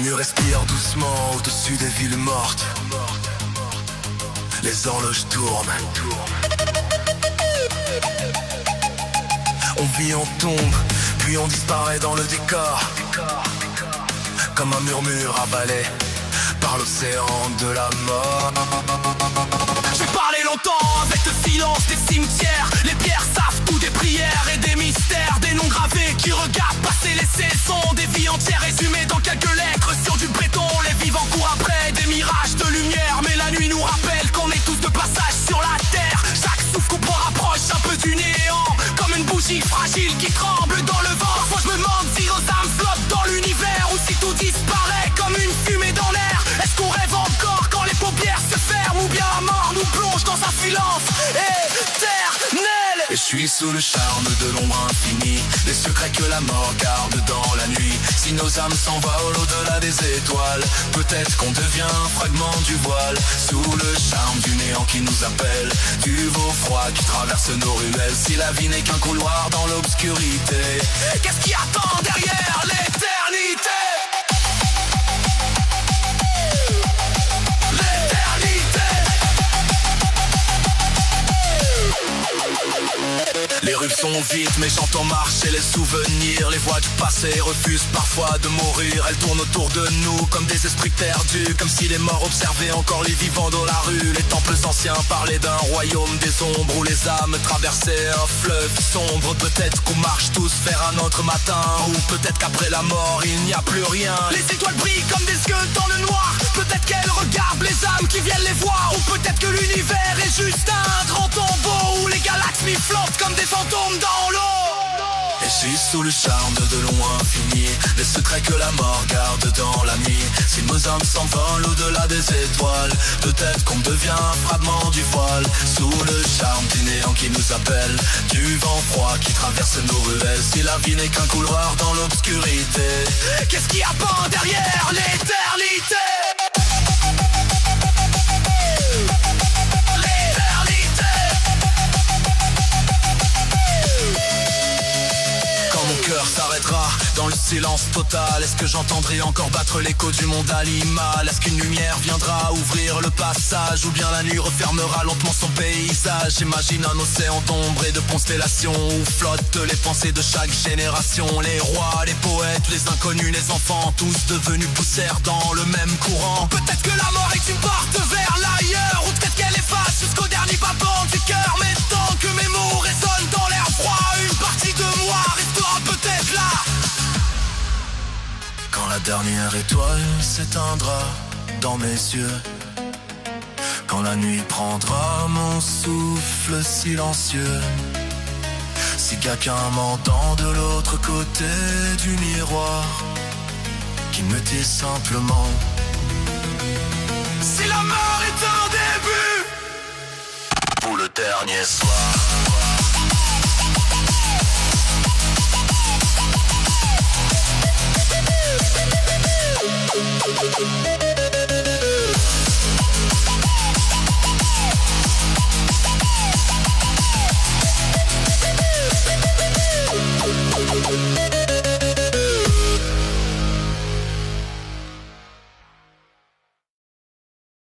nuit respire doucement au-dessus des villes mortes. Les horloges tournent. On vit, on tombe, puis on disparaît dans le décor. Comme un murmure avalé par l'océan de la mort. J'ai parlé longtemps avec le silence des cimetières. Les pierres savent tout des prières et des mystères. Des noms gravés qui regardent passer les saisons. Des vies entières résumées dans quelques lettres sur du béton. Les vivants courent après des mirages de lumière. Mais la nuit nous rappelle qu'on est tous de passage sur la terre. Chaque souffle qu'on prend rapproche un peu du néant. Comme une bougie fragile qui tremble dans le vent. Parfois je me demande si nos âmes flottent dans l'univers ou si tout disparaît comme une fumée dans l'air. Est-ce qu'on rêve encore quand les paupières se ferment ou bien la mort nous plonge dans un silence éternel? Et je suis sous le charme de l'ombre infinie, des secrets que la mort garde dans la nuit. Si nos âmes s'envolent au-delà des étoiles, peut-être qu'on devient un fragment du voile. Sous le charme du néant qui nous appelle, du vent froid qui traverse nos ruelles. Si la vie n'est qu'un couloir dans l'obscurité, qu'est-ce qui attend derrière l'éternité? Les rues sont vides mais j'entends marcher les souvenirs. Les voix du passé refusent parfois de mourir. Elles tournent autour de nous comme des esprits perdus, comme si les morts observaient encore les vivants dans la rue. Les temples anciens parlaient d'un royaume des ombres où les âmes traversaient un fleuve sombre. Peut-être qu'on marche tous vers un autre matin, ou peut-être qu'après la mort il n'y a plus rien. Les étoiles brillent comme des yeux dans le noir. Peut-être qu'elles regardent les âmes qui viennent les voir, ou peut-être que l'univers est juste un grand tombeau où les galaxies flottent comme des fantômes dans l'eau. Et je suis sous le charme de l'ombre infinie, des secrets que la mort garde dans la nuit. Si nos âmes s'envolent au-delà des étoiles, peut-être qu'on devient un fragment du voile. Sous le charme du néant qui nous appelle, du vent froid qui traverse nos ruelles. Si la vie n'est qu'un couloir dans l'obscurité, qu'est-ce qui append derrière l'éternité? S'arrêtera dans le silence total. Est-ce que j'entendrai encore battre l'écho du monde animal? Est-ce qu'une lumière viendra ouvrir le passage, ou bien la nuit refermera lentement son paysage? J'imagine un océan d'ombre et de constellations où flottent les pensées de chaque génération. Les rois, les poètes, les inconnus, les enfants, tous devenus poussière dans le même courant. Peut-être que la mort est une porte vers l'ailleurs, ou peut-être qu'elle efface jusqu'au dernier battement du cœur. Mais tant que mes mots résonnent dans l'air froid, une partie de moi restera peut-être là. Quand la dernière étoile s'éteindra dans mes yeux, quand la nuit prendra mon souffle silencieux, si quelqu'un m'entend de l'autre côté du miroir, qu'il me dise simplement: si la mort est un début pour le dernier soir.